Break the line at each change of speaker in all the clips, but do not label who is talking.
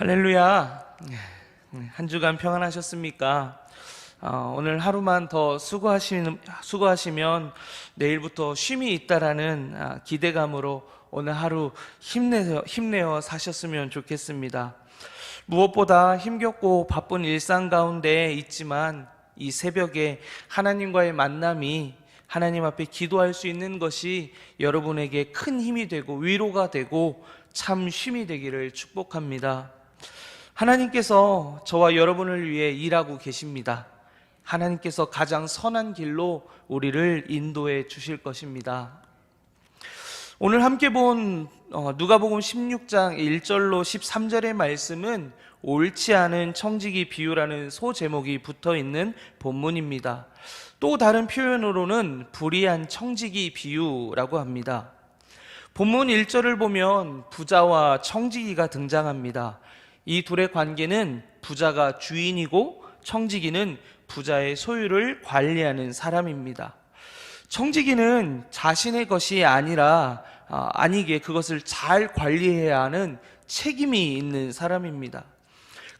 할렐루야. 한 주간 평안하셨습니까? 오늘 하루만 더 수고하시면 내일부터 쉼이 있다라는 기대감으로 오늘 하루 힘내어 사셨으면 좋겠습니다. 무엇보다 힘겹고 바쁜 일상 가운데 있지만 이 새벽에 하나님과의 만남이 하나님 앞에 기도할 수 있는 것이 여러분에게 큰 힘이 되고 위로가 되고 참 쉼이 되기를 축복합니다. 하나님께서 저와 여러분을 위해 일하고 계십니다. 하나님께서 가장 선한 길로 우리를 인도해 주실 것입니다. 오늘 함께 본 누가복음 16장 1절로 13절의 말씀은 옳지 않은 청지기 비유라는 소제목이 붙어있는 본문입니다. 또 다른 표현으로는 불의한 청지기 비유라고 합니다. 본문 1절을 보면 부자와 청지기가 등장합니다. 이 둘의 관계는 부자가 주인이고 청지기는 부자의 소유를 관리하는 사람입니다. 청지기는 자신의 것이 아니게 그것을 잘 관리해야 하는 책임이 있는 사람입니다.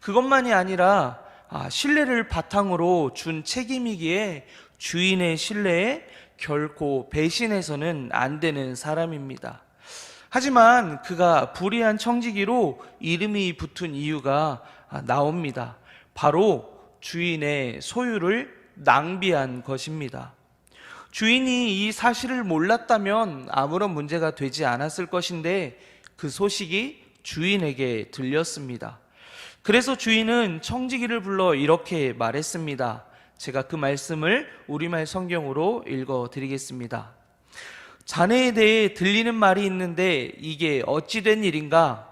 그것만이 아니라 신뢰를 바탕으로 준 책임이기에 주인의 신뢰에 결코 배신해서는 안 되는 사람입니다. 하지만 그가 불의한 청지기로 이름이 붙은 이유가 나옵니다. 바로 주인의 소유를 낭비한 것입니다. 주인이 이 사실을 몰랐다면 아무런 문제가 되지 않았을 것인데 그 소식이 주인에게 들렸습니다. 그래서 주인은 청지기를 불러 이렇게 말했습니다. 제가 그 말씀을 우리말 성경으로 읽어드리겠습니다. 자네에 대해 들리는 말이 있는데 이게 어찌 된 일인가?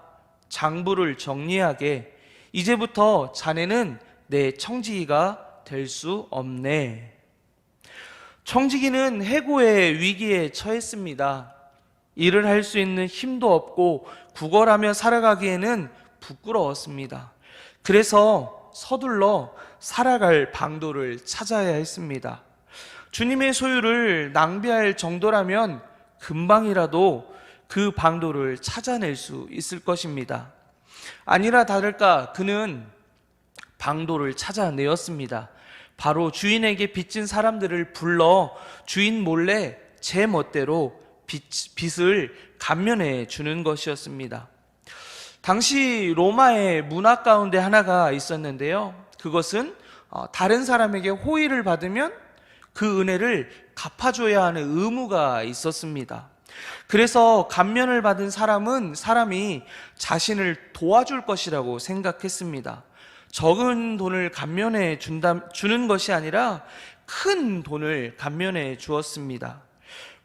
장부를 정리하게. 이제부터 자네는 내 청지기가 될 수 없네. 청지기는 해고의 위기에 처했습니다. 일을 할 수 있는 힘도 없고 구걸하며 살아가기에는 부끄러웠습니다. 그래서 서둘러 살아갈 방도를 찾아야 했습니다. 주님의 소유를 낭비할 정도라면 금방이라도 그 방도를 찾아낼 수 있을 것입니다. 아니라 다를까 그는 방도를 찾아내었습니다. 바로 주인에게 빚진 사람들을 불러 주인 몰래 제 멋대로 빚을 감면해 주는 것이었습니다. 당시 로마의 문화 가운데 하나가 있었는데요. 그것은 다른 사람에게 호의를 받으면 그 은혜를 갚아줘야 하는 의무가 있었습니다. 그래서 감면을 받은 사람이 자신을 도와줄 것이라고 생각했습니다. 적은 돈을 감면해 주는 것이 아니라 큰 돈을 감면해 주었습니다.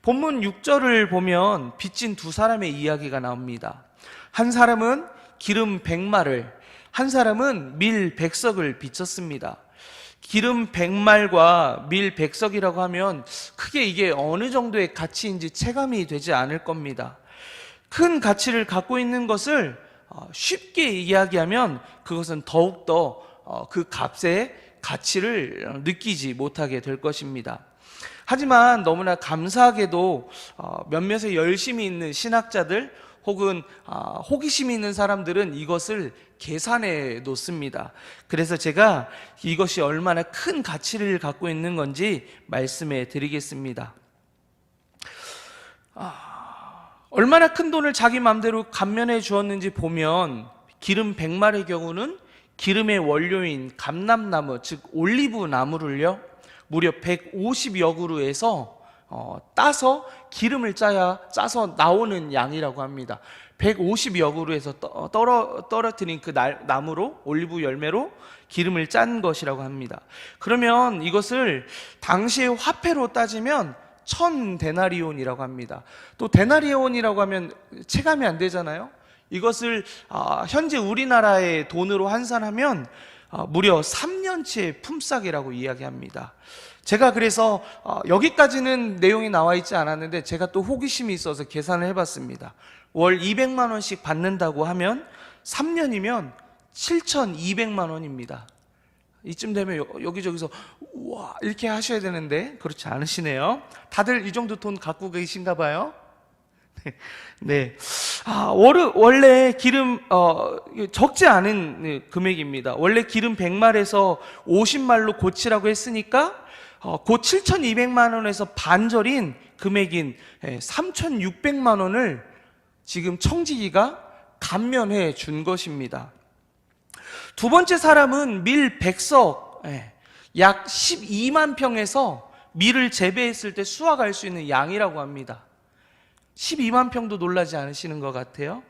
본문 6절을 보면 빚진 두 사람의 이야기가 나옵니다. 한 사람은 기름 100말을, 한 사람은 밀 100석을 빚졌습니다. 기름 100말과 밀 100석이라고 하면 크게 이게 어느 정도의 가치인지 체감이 되지 않을 겁니다. 큰 가치를 갖고 있는 것을 쉽게 이야기하면 그것은 더욱더 그 값의 가치를 느끼지 못하게 될 것입니다. 하지만 너무나 감사하게도 몇몇의 열심히 있는 신학자들 혹은 호기심이 있는 사람들은 이것을 계산해 놓습니다. 그래서 제가 이것이 얼마나 큰 가치를 갖고 있는 건지 말씀해 드리겠습니다. 얼마나 큰 돈을 자기 마음대로 감면해 주었는지 보면 기름 100말의 경우는 기름의 원료인 감람나무, 즉 올리브 나무를요 무려 150여 그루에서 따서 기름을 짜서 나오는 양이라고 합니다. 150여 그루에서 떨어뜨린 그 나무로, 올리브 열매로 기름을 짠 것이라고 합니다. 그러면 이것을 당시의 화폐로 따지면 1000데나리온이라고 합니다. 또 데나리온이라고 하면 체감이 안 되잖아요. 이것을 현재 우리나라의 돈으로 환산하면 무려 3년치의 품삯이라고 이야기합니다. 제가 그래서 여기까지는 내용이 나와 있지 않았는데 제가 또 호기심이 있어서 계산을 해봤습니다. 월 200만 원씩 받는다고 하면 3년이면 7,200만 원입니다. 이쯤 되면 여기저기서 우와 이렇게 하셔야 되는데 그렇지 않으시네요. 다들 이 정도 돈 갖고 계신가 봐요. 네. 원래 기름, 적지 않은 금액입니다. 원래 기름 100말에서 50말로 고치라고 했으니까, 곧 7,200만 원에서 반절인 금액인 3,600만 원을 지금 청지기가 감면해 준 것입니다. 두 번째 사람은 밀 100석, 약 12만 평에서 밀을 재배했을 때 수확할 수 있는 양이라고 합니다. 12만 평도 놀라지 않으시는 것 같아요.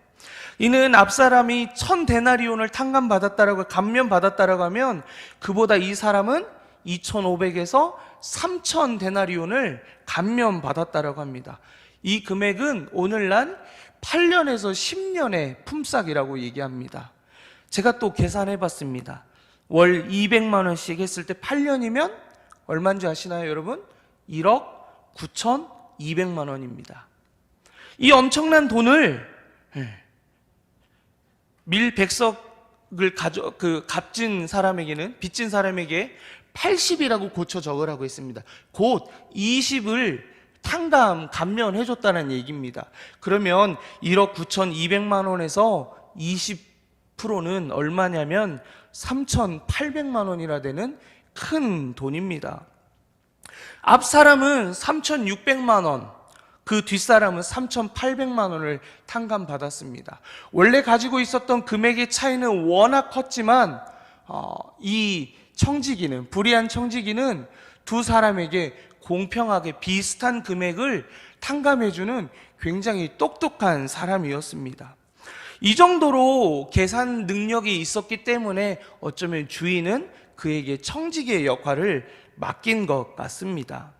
이는 앞사람이 1000데나리온을 탕감받았다라고, 감면받았다라고 하면 그보다 이 사람은 2500에서 3000데나리온을 감면받았다라고 합니다. 이 금액은 오늘날 8년에서 10년의 품삯이라고 얘기합니다. 제가 또 계산해 봤습니다. 월 200만 원씩 했을 때 8년이면 얼마인지 아시나요, 여러분? 1억 9,200만 원입니다. 이 엄청난 돈을 밀 100석을 빚진 사람에게 80이라고 고쳐 적으라고 했습니다. 곧 20을 감면해 줬다는 얘기입니다. 그러면 1억 9,200만 원에서 20%는 얼마냐면 3,800만 원이나 되는 큰 돈입니다. 앞 사람은 3,600만 원, 그 뒷사람은 3,800만 원을 탕감받았습니다. 원래 가지고 있었던 금액의 차이는 워낙 컸지만 이 청지기는, 불의한 청지기는 두 사람에게 공평하게 비슷한 금액을 탕감해주는 굉장히 똑똑한 사람이었습니다. 이 정도로 계산 능력이 있었기 때문에 어쩌면 주인은 그에게 청지기의 역할을 맡긴 것 같습니다.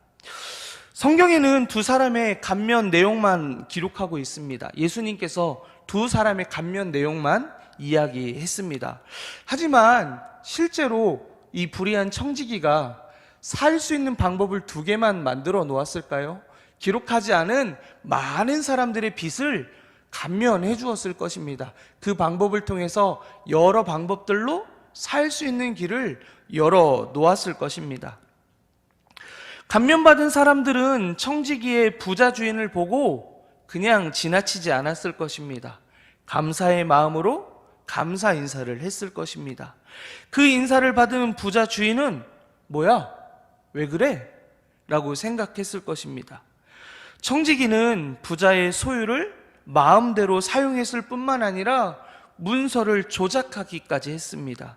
성경에는 두 사람의 감면 내용만 기록하고 있습니다. 예수님께서 두 사람의 감면 내용만 이야기했습니다. 하지만 실제로 이 불의한 청지기가 살 수 있는 방법을 두 개만 만들어 놓았을까요? 기록하지 않은 많은 사람들의 빚을 감면해 주었을 것입니다. 그 방법을 통해서 여러 방법들로 살 수 있는 길을 열어 놓았을 것입니다. 감면받은 사람들은 청지기의 부자 주인을 보고 그냥 지나치지 않았을 것입니다. 감사의 마음으로 감사 인사를 했을 것입니다. 그 인사를 받은 부자 주인은 뭐야? 왜 그래? 라고 생각했을 것입니다. 청지기는 부자의 소유를 마음대로 사용했을 뿐만 아니라 문서를 조작하기까지 했습니다.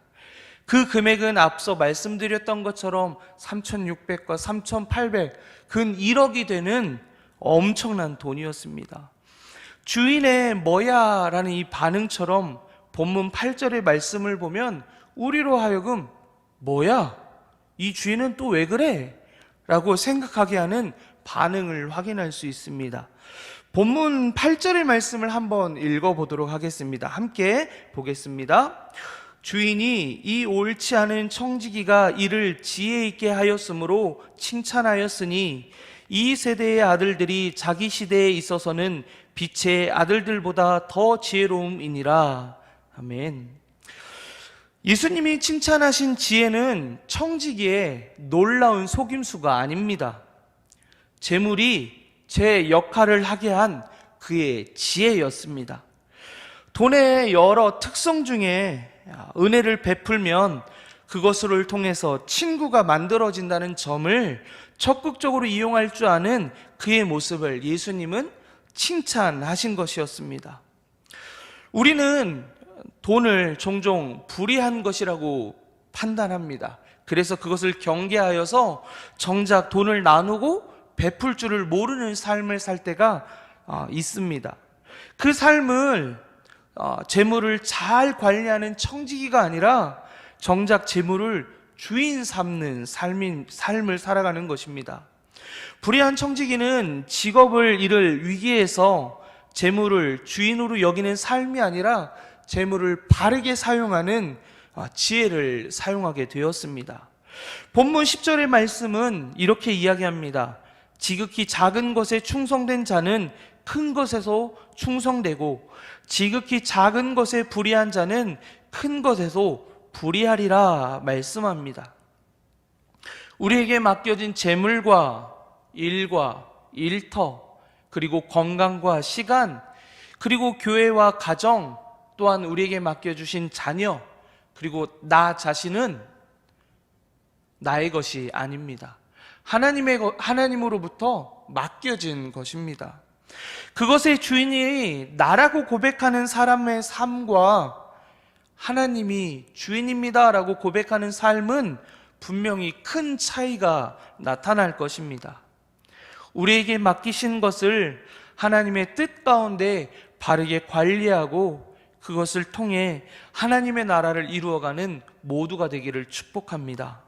그 금액은 앞서 말씀드렸던 것처럼 3,600과 3,800, 근 1억이 되는 엄청난 돈이었습니다. 주인의 뭐야? 라는 이 반응처럼 본문 8절의 말씀을 보면 우리로 하여금 뭐야? 이 주인은 또 왜 그래? 라고 생각하게 하는 반응을 확인할 수 있습니다. 본문 8절의 말씀을 한번 읽어보도록 하겠습니다. 함께 보겠습니다. 주인이 이 옳지 않은 청지기가 이를 지혜 있게 하였으므로 칭찬하였으니 이 세대의 아들들이 자기 시대에 있어서는 빛의 아들들보다 더 지혜로움이니라. 아멘. 예수님이 칭찬하신 지혜는 청지기의 놀라운 속임수가 아닙니다. 재물이 제 역할을 하게 한 그의 지혜였습니다. 돈의 여러 특성 중에 은혜를 베풀면 그것을 통해서 친구가 만들어진다는 점을 적극적으로 이용할 줄 아는 그의 모습을 예수님은 칭찬하신 것이었습니다. 우리는 돈을 종종 불의한 것이라고 판단합니다. 그래서 그것을 경계하여서 정작 돈을 나누고 베풀 줄을 모르는 삶을 살 때가 있습니다. 그 삶을 재물을 잘 관리하는 청지기가 아니라 정작 재물을 주인 삼는 삶을 살아가는 것입니다. 불의한 청지기는 직업을 잃을 위기에서 재물을 주인으로 여기는 삶이 아니라 재물을 바르게 사용하는 지혜를 사용하게 되었습니다. 본문 10절의 말씀은 이렇게 이야기합니다. 지극히 작은 것에 충성된 자는 큰 것에서 충성되고 지극히 작은 것에 불의한 자는 큰 것에서 불의하리라 말씀합니다. 우리에게 맡겨진 재물과 일과 일터, 그리고 건강과 시간, 그리고 교회와 가정, 또한 우리에게 맡겨주신 자녀, 그리고 나 자신은 나의 것이 아닙니다. 하나님으로부터 맡겨진 것입니다. 그것의 주인이 나라고 고백하는 사람의 삶과 하나님이 주인입니다 라고 고백하는 삶은 분명히 큰 차이가 나타날 것입니다. 우리에게 맡기신 것을 하나님의 뜻 가운데 바르게 관리하고 그것을 통해 하나님의 나라를 이루어가는 모두가 되기를 축복합니다.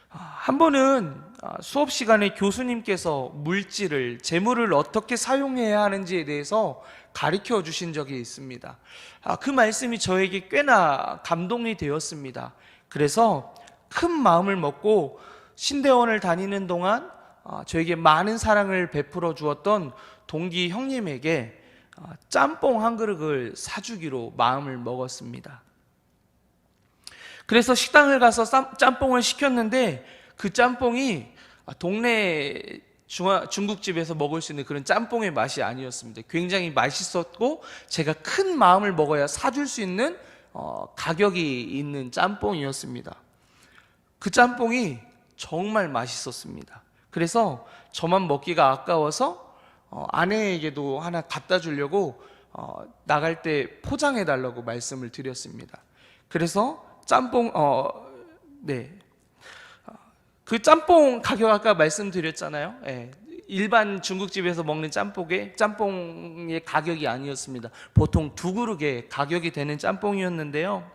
한 번은 수업 시간에 교수님께서 물질을, 재물을 어떻게 사용해야 하는지에 대해서 가르쳐 주신 적이 있습니다. 그 말씀이 저에게 꽤나 감동이 되었습니다. 그래서 큰 마음을 먹고 신대원을 다니는 동안 저에게 많은 사랑을 베풀어 주었던 동기 형님에게 짬뽕 한 그릇을 사주기로 마음을 먹었습니다. 그래서 식당을 가서 짬뽕을 시켰는데 그 짬뽕이 동네 중국집에서 먹을 수 있는 그런 짬뽕의 맛이 아니었습니다. 굉장히 맛있었고 제가 큰 마음을 먹어야 사줄 수 있는 가격이 있는 짬뽕이었습니다. 그 짬뽕이 정말 맛있었습니다. 그래서 저만 먹기가 아까워서 아내에게도 하나 갖다 주려고 나갈 때 포장해 달라고 말씀을 드렸습니다. 그래서 그 짬뽕 가격 아까 말씀드렸잖아요. 일반 중국집에서 먹는 짬뽕의 가격이 아니었습니다. 보통 두 그릇의 가격이 되는 짬뽕이었는데요.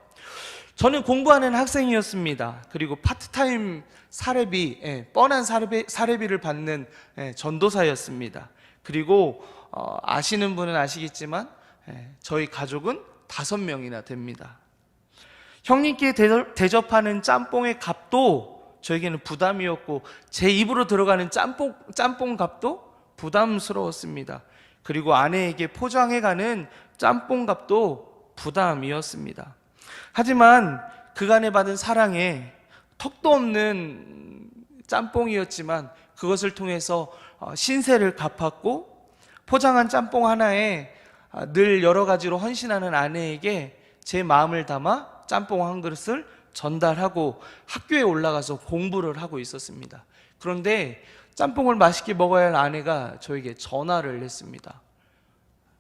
저는 공부하는 학생이었습니다. 그리고 파트타임 사례비, 뻔한 사례비를 받는 전도사였습니다. 그리고 아시는 분은 아시겠지만 저희 가족은 5명이나 됩니다. 형님께 대접하는 짬뽕의 값도 저에게는 부담이었고 제 입으로 들어가는 짬뽕 값도 부담스러웠습니다. 그리고 아내에게 포장해가는 짬뽕 값도 부담이었습니다. 하지만 그간에 받은 사랑에 턱도 없는 짬뽕이었지만 그것을 통해서 신세를 갚았고 포장한 짬뽕 하나에 늘 여러 가지로 헌신하는 아내에게 제 마음을 담아 짬뽕 한 그릇을 전달하고 학교에 올라가서 공부를 하고 있었습니다. 그런데 짬뽕을 맛있게 먹어야 할 아내가 저에게 전화를 했습니다.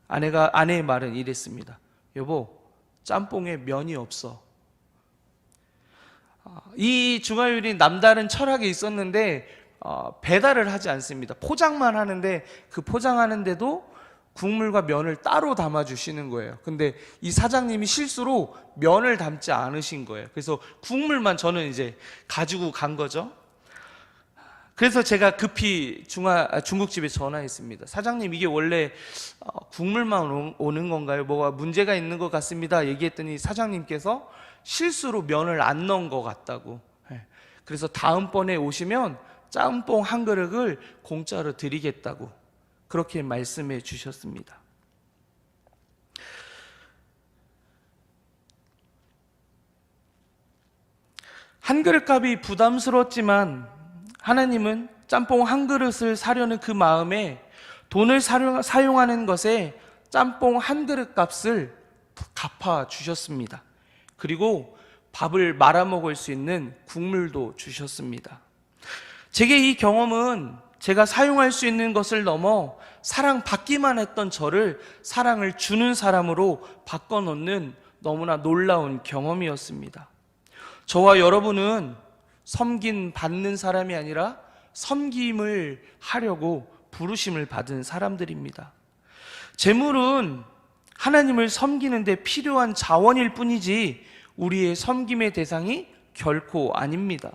아내의 말은 이랬습니다. 여보, 짬뽕에 면이 없어. 이 중화요리 남다른 철학이 있었는데 배달을 하지 않습니다. 포장만 하는데 그 포장하는데도 국물과 면을 따로 담아주시는 거예요. 근데 이 사장님이 실수로 면을 담지 않으신 거예요. 그래서 국물만 저는 이제 가지고 간 거죠. 그래서 제가 급히 중국집에 전화했습니다. 사장님, 이게 원래 국물만 오는 건가요? 뭐가 문제가 있는 것 같습니다. 얘기했더니 사장님께서 실수로 면을 안 넣은 것 같다고. 그래서 다음번에 오시면 짬뽕 한 그릇을 공짜로 드리겠다고 그렇게 말씀해 주셨습니다. 한 그릇 값이 부담스러웠지만 하나님은 짬뽕 한 그릇을 사려는 그 마음에 돈을 사용하는 것에 짬뽕 한 그릇 값을 갚아 주셨습니다. 그리고 밥을 말아 먹을 수 있는 국물도 주셨습니다. 제게 이 경험은 제가 사용할 수 있는 것을 넘어 사랑받기만 했던 저를 사랑을 주는 사람으로 바꿔놓는 너무나 놀라운 경험이었습니다. 저와 여러분은 받는 사람이 아니라 섬김을 하려고 부르심을 받은 사람들입니다. 재물은 하나님을 섬기는 데 필요한 자원일 뿐이지 우리의 섬김의 대상이 결코 아닙니다.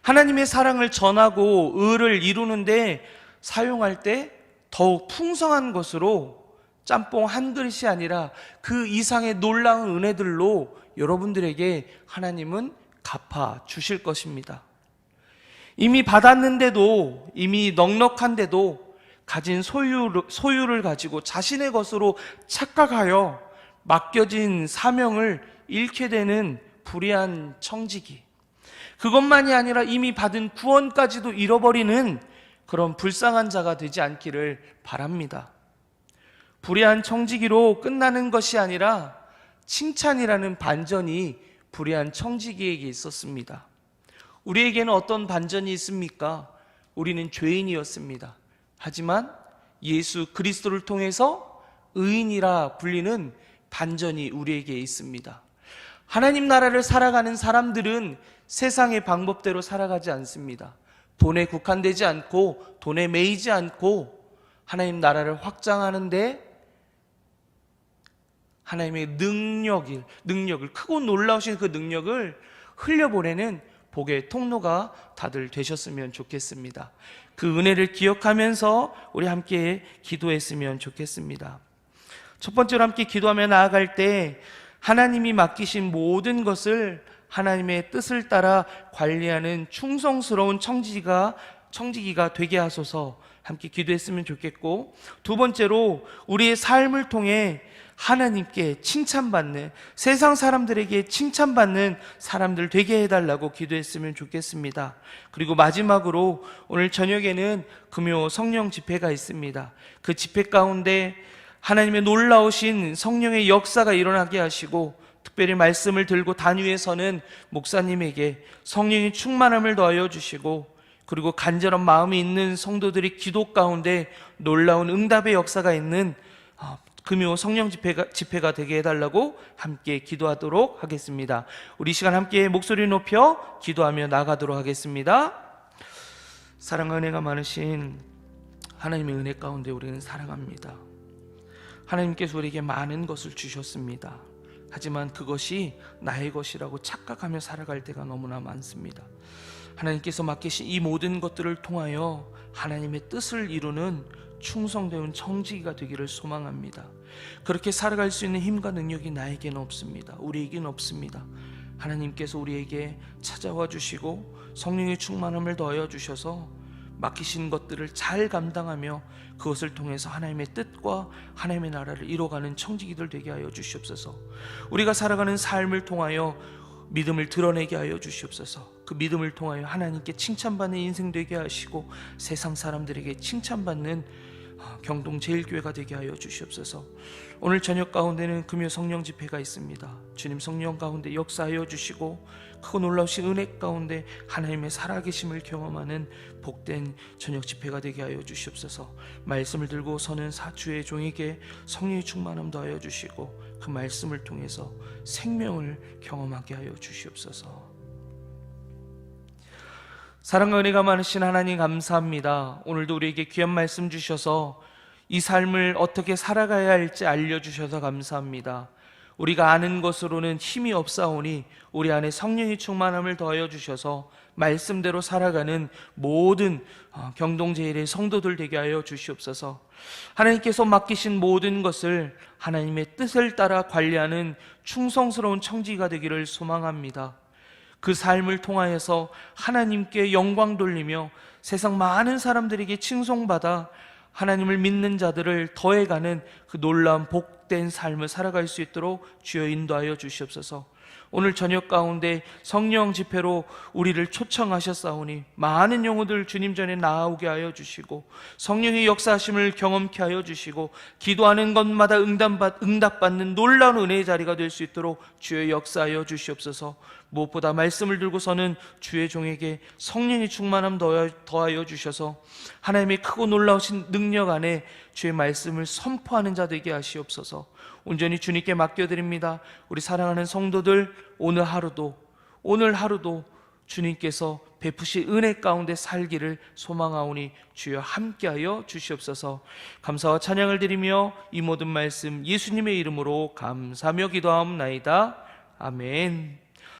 하나님의 사랑을 전하고 의를 이루는데 사용할 때 더욱 풍성한 것으로 짬뽕 한 그릇이 아니라 그 이상의 놀라운 은혜들로 여러분들에게 하나님은 갚아 주실 것입니다. 이미 받았는데도, 이미 넉넉한데도 가진 소유를 가지고 자신의 것으로 착각하여 맡겨진 사명을 잃게 되는 불의한 청지기, 그것만이 아니라 이미 받은 구원까지도 잃어버리는 그런 불쌍한 자가 되지 않기를 바랍니다. 불의한 청지기로 끝나는 것이 아니라 칭찬이라는 반전이 불의한 청지기에게 있었습니다. 우리에게는 어떤 반전이 있습니까? 우리는 죄인이었습니다. 하지만 예수 그리스도를 통해서 의인이라 불리는 반전이 우리에게 있습니다. 하나님 나라를 살아가는 사람들은 세상의 방법대로 살아가지 않습니다. 돈에 국한되지 않고 돈에 매이지 않고 하나님 나라를 확장하는데 하나님의 능력을 크고 놀라우신 그 능력을 흘려보내는 복의 통로가 다들 되셨으면 좋겠습니다. 그 은혜를 기억하면서 우리 함께 기도했으면 좋겠습니다. 첫 번째로 함께 기도하며 나아갈 때 하나님이 맡기신 모든 것을 하나님의 뜻을 따라 관리하는 충성스러운 청지기가 되게 하소서 함께 기도했으면 좋겠고, 두 번째로 우리의 삶을 통해 하나님께 칭찬받는, 세상 사람들에게 칭찬받는 사람들 되게 해달라고 기도했으면 좋겠습니다. 그리고 마지막으로 오늘 저녁에는 금요 성령 집회가 있습니다. 그 집회 가운데 하나님의 놀라우신 성령의 역사가 일어나게 하시고, 특별히 말씀을 들고 단위에서는 목사님에게 성령의 충만함을 더하여 주시고, 그리고 간절한 마음이 있는 성도들이 기도 가운데 놀라운 응답의 역사가 있는 금요 성령 집회가 되게 해달라고 함께 기도하도록 하겠습니다. 우리 이 시간 함께 목소리 높여 기도하며 나가도록 하겠습니다. 사랑과 은혜가 많으신 하나님의 은혜 가운데 우리는 살아갑니다. 하나님께서 우리에게 많은 것을 주셨습니다. 하지만 그것이 나의 것이라고 착각하며 살아갈 때가 너무나 많습니다. 하나님께서 맡기신 이 모든 것들을 통하여 하나님의 뜻을 이루는 충성되는 청지기가 되기를 소망합니다. 그렇게 살아갈 수 있는 힘과 능력이 나에게는 없습니다. 우리에게는 없습니다. 하나님께서 우리에게 찾아와 주시고 성령의 충만함을 더하여 주셔서 맡기신 것들을 잘 감당하며 그것을 통해서 하나님의 뜻과 하나님의 나라를 이뤄가는 청지기들 되게 하여 주시옵소서. 우리가 살아가는 삶을 통하여 믿음을 드러내게 하여 주시옵소서. 그 믿음을 통하여 하나님께 칭찬받는 인생 되게 하시고 세상 사람들에게 칭찬받는 경동제일교회가 되게 하여 주시옵소서. 오늘 저녁 가운데는 금요 성령 집회가 있습니다. 주님 성령 가운데 역사하여 주시고 크고 놀라우신 은혜 가운데 하나님의 살아계심을 경험하는 복된 저녁 집회가 되게 하여 주시옵소서. 말씀을 들고 서는 사주의 종에게 성령의 충만함 더하여 주시고 그 말씀을 통해서 생명을 경험하게 하여 주시옵소서. 사랑과 은혜가 많으신 하나님 감사합니다. 오늘도 우리에게 귀한 말씀 주셔서 이 삶을 어떻게 살아가야 할지 알려주셔서 감사합니다. 우리가 아는 것으로는 힘이 없사오니 우리 안에 성령의 충만함을 더하여 주셔서 말씀대로 살아가는 모든 경동제일의 성도들 되게 하여 주시옵소서. 하나님께서 맡기신 모든 것을 하나님의 뜻을 따라 관리하는 충성스러운 청지기가 되기를 소망합니다. 그 삶을 통하여서 하나님께 영광 돌리며 세상 많은 사람들에게 칭송받아 하나님을 믿는 자들을 더해가는 그 놀라운 복된 삶을 살아갈 수 있도록 주여 인도하여 주시옵소서. 오늘 저녁 가운데 성령 집회로 우리를 초청하셨사오니 많은 영혼들 주님 전에 나아오게 하여 주시고 성령의 역사하심을 경험케 하여 주시고 기도하는 것마다 응답받는 놀라운 은혜의 자리가 될 수 있도록 주여 역사하여 주시옵소서. 무엇보다 말씀을 들고서는 주의 종에게 성령의 충만함 더하여 주셔서 하나님의 크고 놀라우신 능력 안에 주의 말씀을 선포하는 자 되게 하시옵소서. 온전히 주님께 맡겨드립니다. 우리 사랑하는 성도들 오늘 하루도 주님께서 베푸신 은혜 가운데 살기를 소망하오니 주여 함께하여 주시옵소서. 감사와 찬양을 드리며 이 모든 말씀 예수님의 이름으로 감사하며 기도하옵나이다. 아멘.